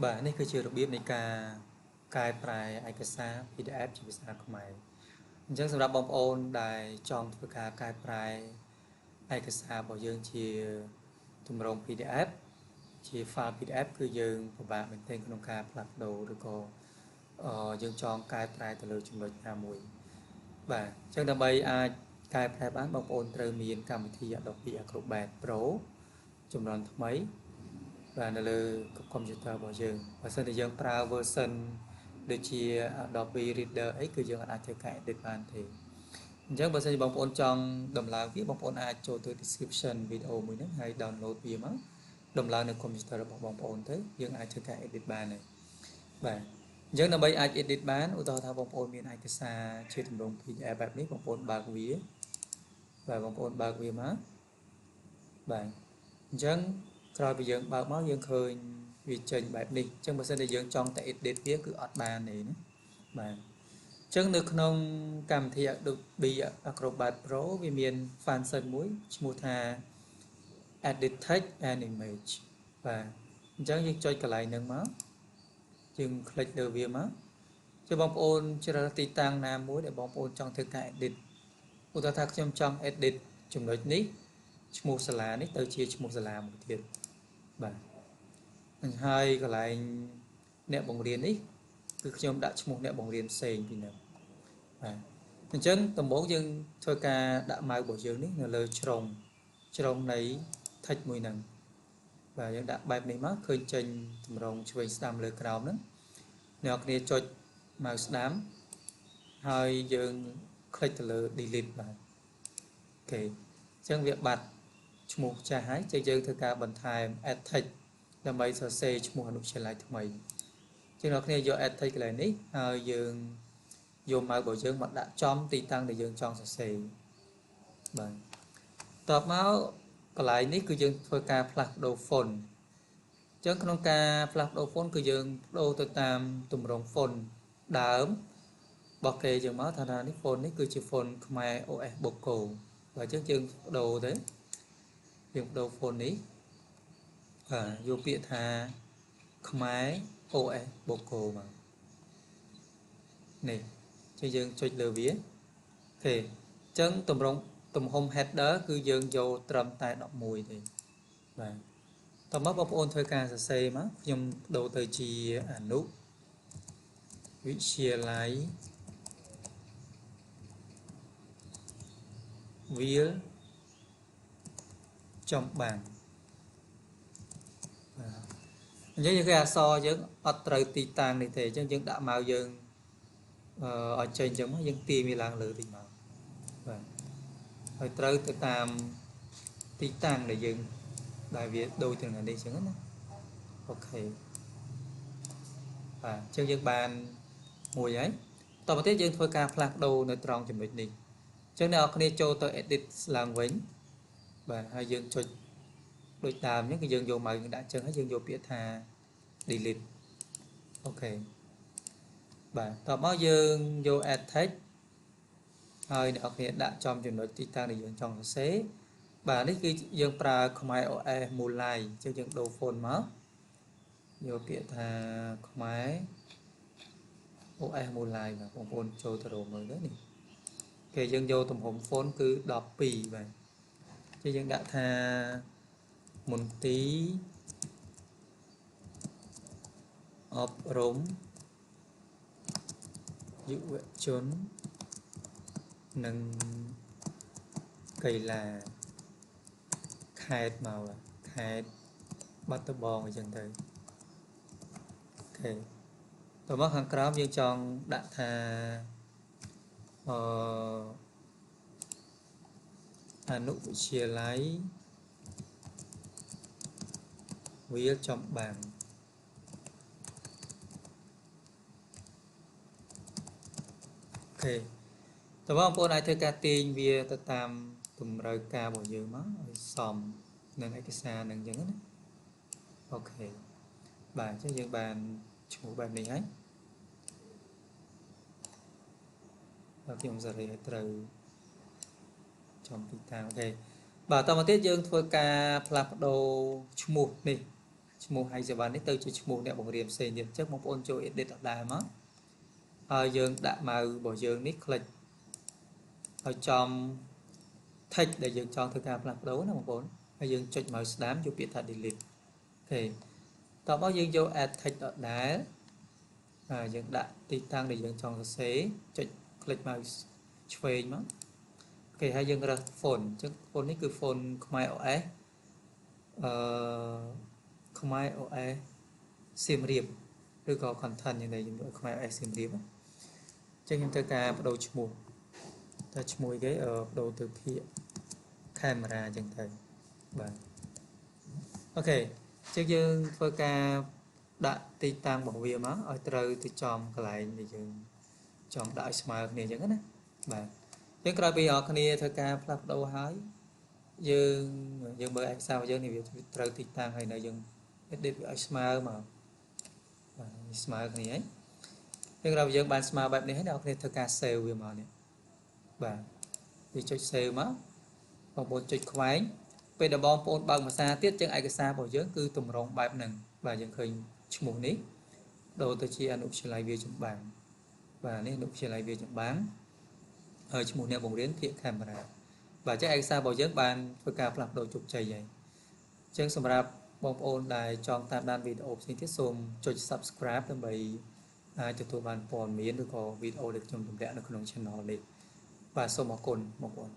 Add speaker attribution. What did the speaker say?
Speaker 1: បាទនេះគឺជារបៀបនៃការកែប្រែឯកសារ PDF ជាភាសាខ្មែរអញ្ចឹងសម្រាប់បងប្អូនដែលចង់ធ្វើការកែប្រែឯកសាររបស់យើងជាទម្រង់ PDF ជា file PDF គឺយើងពិបាកមែនទែនក្នុងការផ្លាស់ប្ដូរឬក៏យើងចង់កែប្រែទៅលើចំណុចណាមួយបាទអញ្ចឹងដើម្បីអាចកែប្រែបានបងប្អូនត្រូវមានកម្មវិធី Adobe Acrobat Pro ជំនាន់ថ្មីបាទនៅលើកុំព្យូទ័ររបស់យើងបើសិនជាយើងប្រើ version ដូចជា Adobe Reader អីគឺយើងអាចធ្វើការ edit បានទេអញ្ចឹងបើសិនជាបងប្អូនចង់ដំឡើងវាបងប្អូនអាចចូលទៅ description វីដេអូមួយហ្នឹងហើយ download វាមកដំឡើងនៅកុំព្យូទ័ររបស់បងប្អូនទៅយើងអាចធ្វើការ edit បានហើយបាទអញ្ចឹងដើម្បីអាច edit បានឧទាហរណ៍ថាបងប្អូនមានឯកសារជាទម្រង់ PDF បែបនេះបងប្អូនបើកវាបាទបងប្អូនបើកវាមកបាទអញ្ចឹងក្រោយពីយើងបើកមកយើងឃើញវាចេញបែបនេះអញ្ចឹងបើសិនជាយើងចង់តែ edit វាគឺអត់បានទេណាបាទអញ្ចឹងនៅក្នុងកម្មវិធី Adobe Acrobat Pro វាមាន function មួយឈ្មោះថា edit text and image បាទអញ្ចឹងយើងចុចកន្លែងហ្នឹងមកយើងคลิกលើវាមកជួយបងប្អូនជ្រើសទីតាំងណាមួយដែលបងប្អូនចង់ធ្វើការ edit ឧទាហរណ៍ថាខ្ញុំចង់ edit ចំណុចនេះឈ្មោះសាលានេះទៅជាឈ្មោះសាលាមួយទៀតបាទហើយកន្លែងអ្នកបង្រៀននេះគឺខ្ញុំដាក់ឈ្មោះអ្នកបង្រៀនផ្សេងពីនោះបាទអញ្ចឹងដំបូងយើងធ្វើការដាក់ម៉ៅរបស់យើងនេះនៅលើជ្រុងនៃ text មួយហ្នឹងបាទយើងដាក់បែបនេះមកឃើញចេញតម្រងឆ្វេងស្ដាំលើក្រោមហ្នឹងអ្នកគ្នាចុចម៉ៅស្ដាំហើយយើងคลิกទៅលើ delete បាទអូខេអញ្ចឹងវាបាត់ឈ្មោះចាស់ហើយយើងធ្វើការបន្ថែម add text ដើម្បីសរសេរឈ្មោះអនុវិទ្យាល័យថ្មីជាងអ្នកគ្នាយក add text កន្លែងនេះហើយយើងយកម៉ៅរបស់យើងមកដាក់ចំទីតាំងដែលយើងចង់សរសេរបាទតបមកកន្លែងនេះគឺយើងធ្វើការផ្លាស់ប្ដូរ font អញ្ចឹងក្នុងការផ្លាស់ប្ដូរ font គឺយើងប្ដូរទៅតាមទម្រង់ font ដើមរបស់គេយើងមកថានេះ font នេះគឺជា font ខ្មែរ OS Boko បើអញ្ចឹងយើងប្ដូរទៅយើងប្ដូរ font នេះបាទយកពាក្យថាខ្មែរ OS Boko មកនេះចឹងយើងចុចលើវាអូខេអញ្ចឹងទំហំ header គឺយើងយកត្រឹមតែ11ទេបាទតោះមកបងប្អូនធ្វើការសរសេរមកខ្ញុំដូរទៅជាអនុវិទ្យាល័យវាលចំបាំងអញ្ចឹងយើងគេអក្សរយើងអត់ត្រូវទីតាំងនេះទេអញ្ចឹងយើងដាក់ម៉ៅយើងឲ្យចេញអញ្ចឹងមកយើងទាញវាឡើងលើតិចមកបាទហើយត្រូវទៅតាមទីតាំងដែលយើងដែលវាដូចទៅនឹងនេះអញ្ចឹងណាអូខេបាទអញ្ចឹងយើងបានមួយហើយតទៅទៀតយើងធ្វើការផ្លាស់ប្ដូរនៅត្រង់ចំណុចនេះអញ្ចឹងអ្នកនរគ្នាចូលទៅ edit ឡើងវិញបាទហើយយើងចុចដូចដើមអញ្ចឹងគឺយើងយកម៉ៅយើងដាក់អញ្ចឹងហើយយើងយកពាក្យថា delete អូខេបាទតមកយើងយក add text ហើយអ្នកនរគ្នាដាក់ចំចំណុចទីតាំងដែលយើងចង់សរសេរបាទនេះគឺយើងប្រើខ្មែរ OS មូលឡាយអញ្ចឹងយើងដូរ font មកយកពាក្យថាខ្មែរ OS មូលឡាយបាទបងប្អូនចូលទៅរកមើលទៅនេះគេយើងយកទំហំ font គឺ12បាទអញ្ចឹងយើងដាក់ថាមន្ទីរអប់រំយុវជននិងកីឡាខេត្តមកខេត្តបាត់ដំបងអញ្ចឹងទៅអូខេតមកខាងក្រោមយើងចង់ដាក់ថាអនុវិទ្យាល័យវាលចំបាំងអូខេតើបងប្អូនអាចធ្វើការទាញវាទៅតាមតម្រូវការរបស់យើងមកឲ្យសមនឹងឯកសារនឹងអញ្ចឹងណាអូខេបាទអញ្ចឹងយើងបានឈ្មោះបែបនេះហើយបាទខ្ញុំសេរីឲ្យត្រូវចំទីតាំងអូខេបាទតមកទៀតយើងធ្វើការផ្លាស់ប្ដូរឈ្មោះនេះ ឈ្មោះ hay សេវានេះទៅជាឈ្មោះអ្នកបង្រៀនផ្សេងទៀតអញ្ចឹងបងប្អូនចូល edit ដដែលមកហើយយើងដាក់ម៉ៅរបស់យើងនេះ click ឲ្យចំ text ដែលយើងចង់ធ្វើការផ្លាស់ប្ដូរណាបងប្អូនហើយយើងចុចម៉ៅស្ដាំយកពាក្យថា delete អូខេតោះមកយើងយក add text ដដែលយើងដាក់ទីតាំងដែលយើងចង់សរសេរចុច click ម៉ៅឆ្វេងមកអូខេហើយយើងរើស font អញ្ចឹង font នេះគឺ font ខ្មែរ OS ខ្មែរ OS សៀមរាបឬក៏ content យ៉ាងនេះយើងយកខ្មែរ OS សៀមរាបអញ្ចឹងខ្ញុំត្រូវការបដូរឈ្មោះតែឈ្មោះគេបដូរទៅភាគ camera អញ្ចឹងទៅបាទអូខេអញ្ចឹងយើងធ្វើការដាក់ទីតាំងរបស់វាមកឲ្យត្រូវទៅចំកន្លែងដែលយើងចង់ដាក់ឲ្យស្មើគ្នាអញ្ចឹងណាបាទអញ្ចឹងក្រោយពីអរគ្នាធ្វើការផ្លាស់ប្ដូរហើយយើងមើលឯកសាររបស់យើងនេះវាត្រូវទីតាំងហើយនៅយើង edit វាឲ្យស្មើមកបាទស្មើគ្នាហើយយើងក្រោយពីយើងបានស្មើបែបនេះហើយអ្នកនរគ្នាធ្វើការ save វាមកនេះបាទវាចុច save មកបងប្អូនចុចខ្វែងពេលដែលបងប្អូនបើកភាសាទៀតចឹងឯកសាររបស់យើងគឺតម្រង់បែបហ្នឹងបាទយើងឃើញឈ្មោះនេះដូរទៅជាអនុវិទ្យាល័យវាចម្បាំងបាទនេះអនុវិទ្យាល័យវាចម្បាំងហើយឈ្មោះអ្នកបង្រៀនភាគ camera បាទចឹងឯកសាររបស់យើងបានធ្វើការផ្លាស់ប្ដូរជោគជ័យហើយចឹងសម្រាប់បងប្អូនដែលចង់តាមដានវីដេអូផ្សេងទៀតសូមចុច subscribe ដើម្បីអាចទទួលបានព័ត៌មានឬក៏វីដេអូដែលខ្ញុំទម្លាក់នៅក្នុង channel នេះបាទសូមអរគុណបងប្អូន